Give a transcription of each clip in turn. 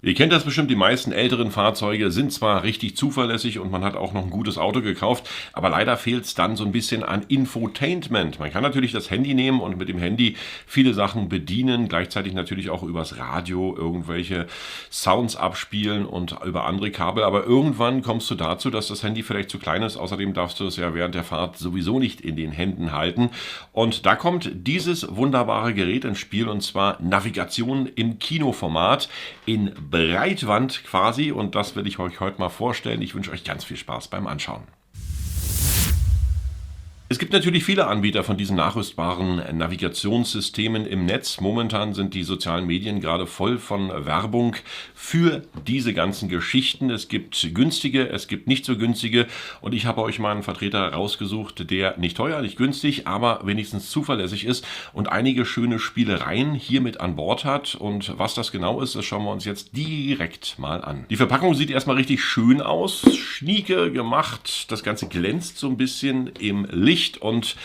Ihr kennt das bestimmt, die meisten älteren Fahrzeuge sind zwar richtig zuverlässig und man hat auch noch ein gutes Auto gekauft, aber leider fehlt es dann so ein bisschen an Infotainment. Man kann natürlich das Handy nehmen und mit dem Handy viele Sachen bedienen, gleichzeitig natürlich auch übers Radio irgendwelche Sounds abspielen und über andere Kabel, aber irgendwann kommst du dazu, dass das Handy vielleicht zu klein ist. Außerdem darfst du es ja während der Fahrt sowieso nicht in den Händen halten. Und da kommt dieses wunderbare Gerät ins Spiel, und zwar Navigation im Kinoformat in Breitwand quasi, und das will ich euch heute mal vorstellen. Ich wünsche euch ganz viel Spaß beim Anschauen. Es gibt natürlich viele Anbieter von diesen nachrüstbaren Navigationssystemen im Netz. Momentan sind die sozialen Medien gerade voll von Werbung für diese ganzen Geschichten. Es gibt günstige, es gibt nicht so günstige, und ich habe euch mal einen Vertreter rausgesucht, der nicht teuer, nicht günstig, aber wenigstens zuverlässig ist und einige schöne Spielereien hier mit an Bord hat. Und was das genau ist, das schauen wir uns jetzt direkt mal an. Die Verpackung sieht erstmal richtig schön aus, schnieke gemacht, das Ganze glänzt so ein bisschen im Licht. Und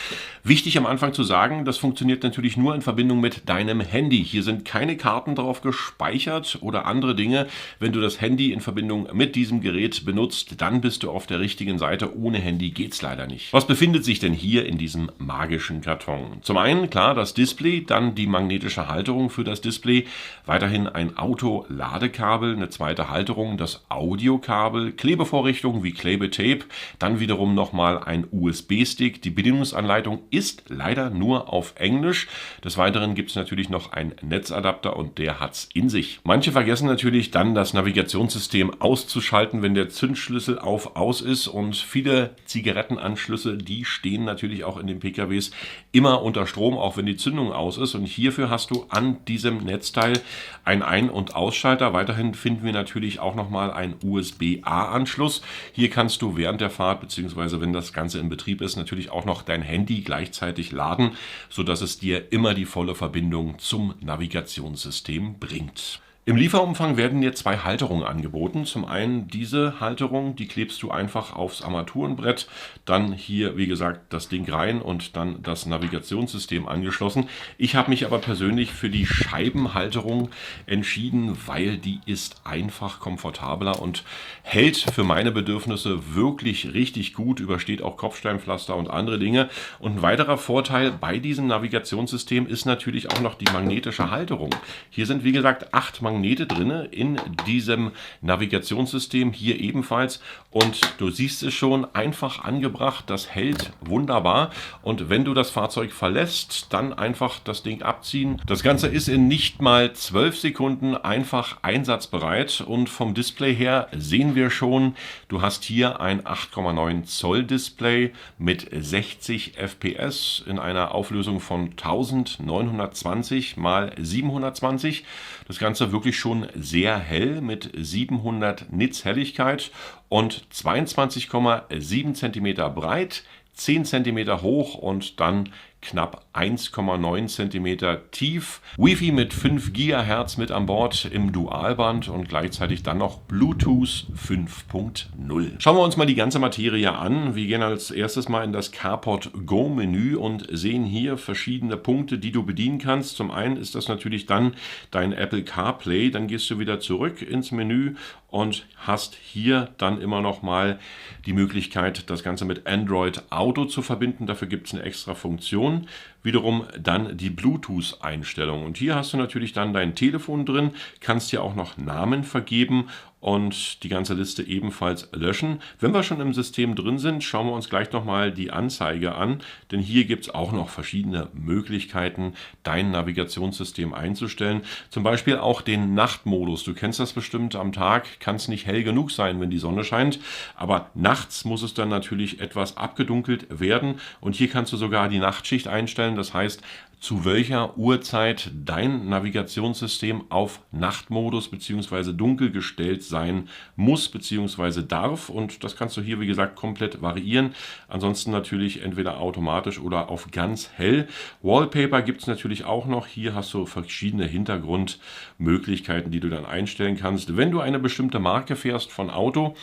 wichtig am Anfang zu sagen, das funktioniert natürlich nur in Verbindung mit deinem Handy. Hier sind keine Karten drauf gespeichert oder andere Dinge. Wenn du das Handy in Verbindung mit diesem Gerät benutzt, dann bist du auf der richtigen Seite. Ohne Handy geht's leider nicht. Was befindet sich denn hier in diesem magischen Karton? Zum einen, klar, das Display, dann die magnetische Halterung für das Display, weiterhin ein Autoladekabel, eine zweite Halterung, das Audiokabel, Klebevorrichtungen wie Klebetape, dann wiederum nochmal ein USB-Stick. Die Bedienungsanleitung ist leider nur auf Englisch. Des Weiteren gibt es natürlich noch einen Netzadapter, und der hat's in sich. Manche vergessen natürlich dann, das Navigationssystem auszuschalten, wenn der Zündschlüssel auf aus ist, und viele Zigarettenanschlüsse, die stehen natürlich auch in den PKWs immer unter Strom, auch wenn die Zündung aus ist, und hierfür hast du an diesem Netzteil einen Ein- und Ausschalter. Weiterhin finden wir natürlich auch nochmal einen USB-A-Anschluss. Hier kannst du während der Fahrt bzw. wenn das Ganze in Betrieb ist, natürlich auch noch dein Handy gleichzeitig laden, sodass es dir immer die volle Verbindung zum Navigationssystem bringt. Im Lieferumfang werden dir zwei Halterungen angeboten. Zum einen diese Halterung, die klebst du einfach aufs Armaturenbrett, dann hier, wie gesagt, das Ding rein und dann das Navigationssystem angeschlossen. Ich habe mich aber persönlich für die Scheibenhalterung entschieden, weil die ist einfach komfortabler und hält für meine Bedürfnisse wirklich richtig gut, übersteht auch Kopfsteinpflaster und andere Dinge. Und ein weiterer Vorteil bei diesem Navigationssystem ist natürlich auch noch die magnetische Halterung. Hier sind, wie gesagt, 8 Magnete drin in diesem Navigationssystem, hier ebenfalls, und du siehst es schon, einfach angebracht, das hält wunderbar, und wenn du das Fahrzeug verlässt, dann einfach das Ding abziehen. Das Ganze ist in nicht mal 12 Sekunden einfach einsatzbereit, und vom Display her sehen wir schon, du hast hier ein 8,9 Zoll Display mit 60 FPS in einer Auflösung von 1920 x 720. Das Ganze wirklich schon sehr hell mit 700 Nits Helligkeit und 22,7 cm breit, 10 cm hoch und dann knapp 1,9 cm tief. Wi-Fi mit 5 GHz mit an Bord im Dualband und gleichzeitig dann noch Bluetooth 5.0. Schauen wir uns mal die ganze Materie an. Wir gehen als erstes mal in das CarPod Go Menü und sehen hier verschiedene Punkte, die du bedienen kannst. Zum einen ist das natürlich dann dein Apple CarPlay. Dann gehst du wieder zurück ins Menü und hast hier dann immer noch mal die Möglichkeit, das Ganze mit Android Auto zu verbinden. Dafür gibt es eine extra Funktion. Wiederum dann die Bluetooth-Einstellung. Und hier hast du natürlich dann dein Telefon drin, kannst dir auch noch Namen vergeben und die ganze Liste ebenfalls löschen. Wenn wir schon im System drin sind, schauen wir uns gleich nochmal die Anzeige an, denn hier gibt es auch noch verschiedene Möglichkeiten, dein Navigationssystem einzustellen. Zum Beispiel auch den Nachtmodus. Du kennst das bestimmt, am Tag kann es nicht hell genug sein, wenn die Sonne scheint, aber nachts muss es dann natürlich etwas abgedunkelt werden, und hier kannst du sogar die Nachtschicht einstellen. Das heißt, zu welcher Uhrzeit dein Navigationssystem auf Nachtmodus bzw. dunkel gestellt sein muss bzw. darf, und das kannst du hier, wie gesagt, komplett variieren. Ansonsten natürlich entweder automatisch oder auf ganz hell. Wallpaper gibt es natürlich auch noch. Hier hast du verschiedene Hintergrundmöglichkeiten, die du dann einstellen kannst. Wenn du eine bestimmte Marke fährst von Auto,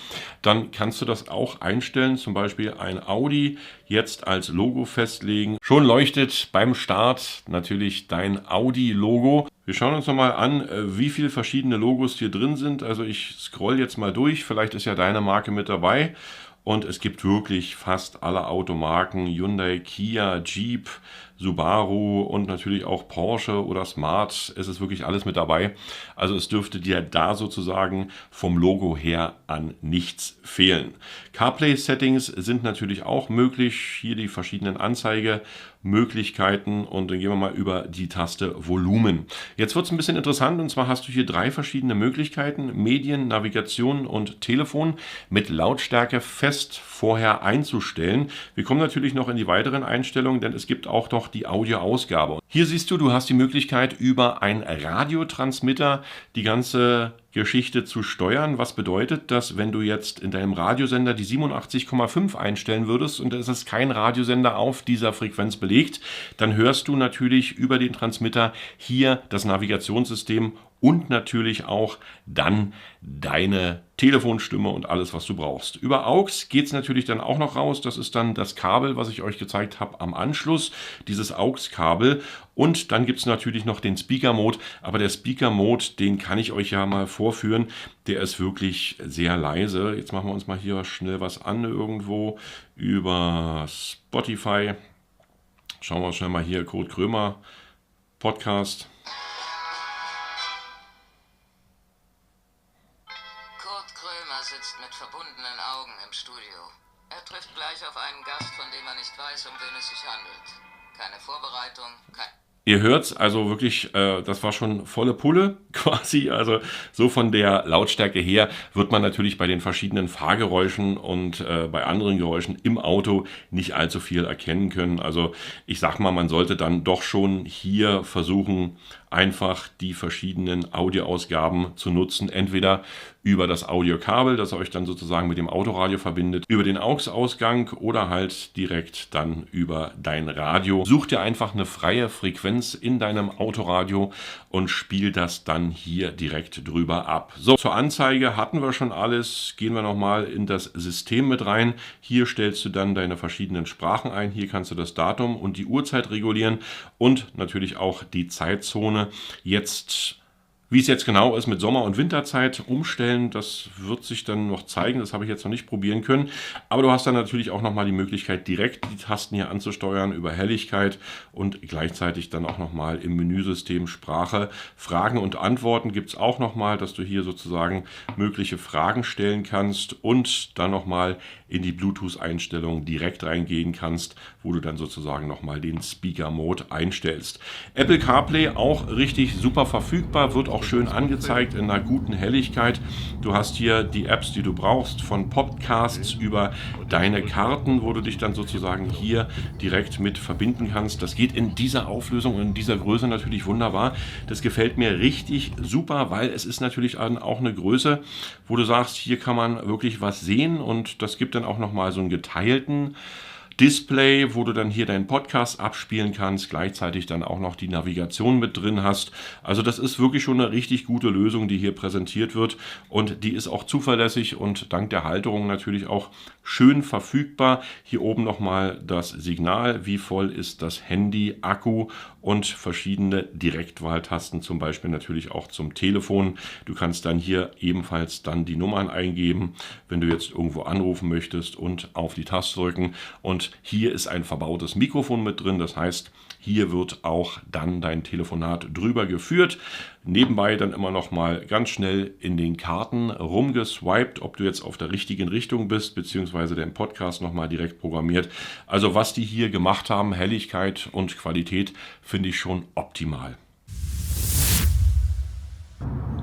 dann kannst du das auch einstellen, zum Beispiel ein Audi jetzt als Logo festlegen. Schon leuchtet beim Start hat natürlich dein Audi-Logo. Wir schauen uns nochmal an, wie viele verschiedene Logos hier drin sind. Also ich scroll jetzt mal durch, vielleicht ist ja deine Marke mit dabei. Und es gibt wirklich fast alle Automarken, Hyundai, Kia, Jeep, Subaru und natürlich auch Porsche oder Smart. Es ist wirklich alles mit dabei. Also es dürfte dir da sozusagen vom Logo her an nichts fehlen. CarPlay-Settings sind natürlich auch möglich. Hier die verschiedenen Anzeigemöglichkeiten und dann gehen wir mal über die Taste Volumen. Jetzt wird es ein bisschen interessant und zwar hast du hier 3 verschiedene Möglichkeiten. Medien, Navigation und Telefon mit Lautstärke fest vorher einzustellen. Wir kommen natürlich noch in die weiteren Einstellungen, denn es gibt auch noch die Audioausgabe. Hier siehst du, du hast die Möglichkeit über einen Radiotransmitter die ganze Geschichte zu steuern. Was bedeutet das, wenn du jetzt in deinem Radiosender die 87,5 einstellen würdest und es ist kein Radiosender auf dieser Frequenz belegt, dann hörst du natürlich über den Transmitter hier das Navigationssystem und natürlich auch dann deine Telefonstimme und alles, was du brauchst. Über AUX geht es natürlich dann auch noch raus. Das ist dann das Kabel, was ich euch gezeigt habe am Anschluss, dieses AUX-Kabel. Und dann gibt es natürlich noch den Speaker-Mode. Aber der Speaker-Mode, den kann ich euch ja mal vorführen. Der ist wirklich sehr leise. Jetzt machen wir uns mal hier schnell was an irgendwo über Spotify. Schauen wir schnell mal hier, Kurt Krömer Podcast. Kurt Krömer sitzt mit verbundenen Augen im Studio. Er trifft gleich auf einen Gast, von dem er nicht weiß, um wen es sich handelt. Keine Vorbereitung, kein... Ihr hört's, also wirklich, das war schon volle Pulle quasi. Also so von der Lautstärke her wird man natürlich bei den verschiedenen Fahrgeräuschen und bei anderen Geräuschen im Auto nicht allzu viel erkennen können. Also ich sag mal, man sollte dann doch schon hier versuchen, einfach die verschiedenen Audioausgaben zu nutzen. Entweder über das Audiokabel, das euch dann sozusagen mit dem Autoradio verbindet, über den AUX-Ausgang oder halt direkt dann über dein Radio. Such dir einfach eine freie Frequenz in deinem Autoradio und spiel das dann hier direkt drüber ab. So, zur Anzeige hatten wir schon alles. Gehen wir nochmal in das System mit rein. Hier stellst du dann deine verschiedenen Sprachen ein. Hier kannst du das Datum und die Uhrzeit regulieren und natürlich auch die Zeitzone. Jetzt, wie es jetzt genau ist mit Sommer- und Winterzeit umstellen, das wird sich dann noch zeigen, das habe ich jetzt noch nicht probieren können, aber du hast dann natürlich auch nochmal die Möglichkeit, direkt die Tasten hier anzusteuern über Helligkeit und gleichzeitig dann auch nochmal im Menüsystem Sprache. Fragen und Antworten gibt es auch nochmal, dass du hier sozusagen mögliche Fragen stellen kannst und dann nochmal in die Bluetooth-Einstellungen direkt reingehen kannst, wo du dann sozusagen nochmal den Speaker-Mode einstellst. Apple CarPlay auch richtig super verfügbar, wird auch schön angezeigt in einer guten Helligkeit. Du hast hier die Apps, die du brauchst, von Podcasts über deine Karten, wo du dich dann sozusagen hier direkt mit verbinden kannst. Das geht in dieser Auflösung und in dieser Größe natürlich wunderbar. Das gefällt mir richtig super, weil es ist natürlich auch eine Größe, wo du sagst, hier kann man wirklich was sehen und das gibt dann auch nochmal so einen geteilten Display, wo du dann hier deinen Podcast abspielen kannst, gleichzeitig dann auch noch die Navigation mit drin hast. Also das ist wirklich schon eine richtig gute Lösung, die hier präsentiert wird und die ist auch zuverlässig und dank der Halterung natürlich auch schön verfügbar. Hier oben nochmal das Signal, wie voll ist das Handy, Akku und verschiedene Direktwahltasten, zum Beispiel natürlich auch zum Telefon. Du kannst dann hier ebenfalls dann die Nummern eingeben, wenn du jetzt irgendwo anrufen möchtest und auf die Taste drücken. Und hier ist ein verbautes Mikrofon mit drin, das heißt, hier wird auch dann dein Telefonat drüber geführt. Nebenbei dann immer noch mal ganz schnell in den Karten rumgeswiped, ob du jetzt auf der richtigen Richtung bist, beziehungsweise den Podcast noch mal direkt programmiert. Also was die hier gemacht haben, Helligkeit und Qualität, finde ich schon optimal.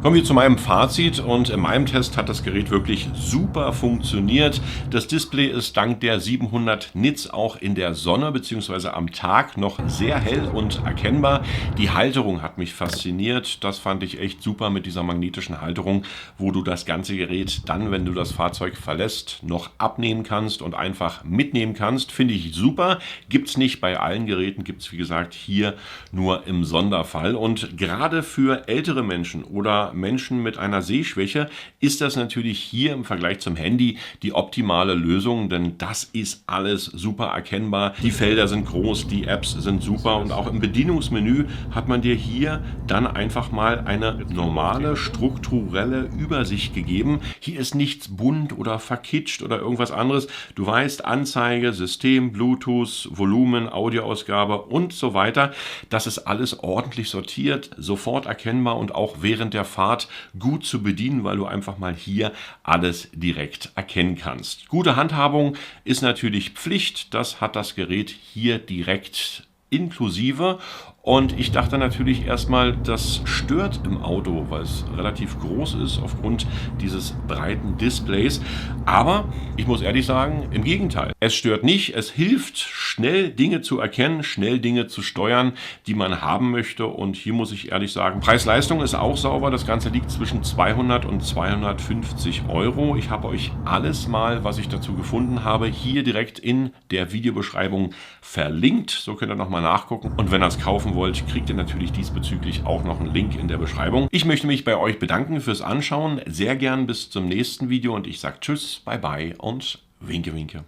Kommen wir zu meinem Fazit und in meinem Test hat das Gerät wirklich super funktioniert. Das Display ist dank der 700 Nits auch in der Sonne bzw. am Tag noch sehr hell und erkennbar. Die Halterung hat mich fasziniert. Das fand ich echt super mit dieser magnetischen Halterung, wo du das ganze Gerät dann, wenn du das Fahrzeug verlässt, noch abnehmen kannst und einfach mitnehmen kannst. Finde ich super. Gibt es nicht bei allen Geräten, gibt es wie gesagt hier nur im Sonderfall. Und gerade für ältere Menschen oder oder Menschen mit einer Sehschwäche ist das natürlich hier im Vergleich zum Handy die optimale Lösung, denn das ist alles super erkennbar. Die Felder sind groß, die Apps sind super und auch im Bedienungsmenü hat man dir hier dann einfach mal eine normale, strukturelle Übersicht gegeben. Hier ist nichts bunt oder verkitscht oder irgendwas anderes. Du weißt, Anzeige, System, Bluetooth, Volumen, Audioausgabe und so weiter. Das ist alles ordentlich sortiert, sofort erkennbar und auch während der Fahrt gut zu bedienen, weil du einfach mal hier alles direkt erkennen kannst. Gute Handhabung ist natürlich Pflicht. Das hat das Gerät hier direkt inklusive. Und ich dachte natürlich erstmal, das stört im Auto, weil es relativ groß ist aufgrund dieses breiten Displays. Aber ich muss ehrlich sagen, im Gegenteil. Es stört nicht, es hilft, schnell Dinge zu erkennen, schnell Dinge zu steuern, die man haben möchte. Und hier muss ich ehrlich sagen, Preis-Leistung ist auch sauber. Das Ganze liegt zwischen 200 und 250 Euro. Ich habe euch alles mal, was ich dazu gefunden habe, hier direkt in der Videobeschreibung verlinkt. So könnt ihr nochmal nachgucken. Und wenn ihr es kaufen wollt, kriegt ihr natürlich diesbezüglich auch noch einen Link in der Beschreibung. Ich möchte mich bei euch bedanken fürs Anschauen. Sehr gern bis zum nächsten Video und ich sage Tschüss, Bye Bye und Winke Winke.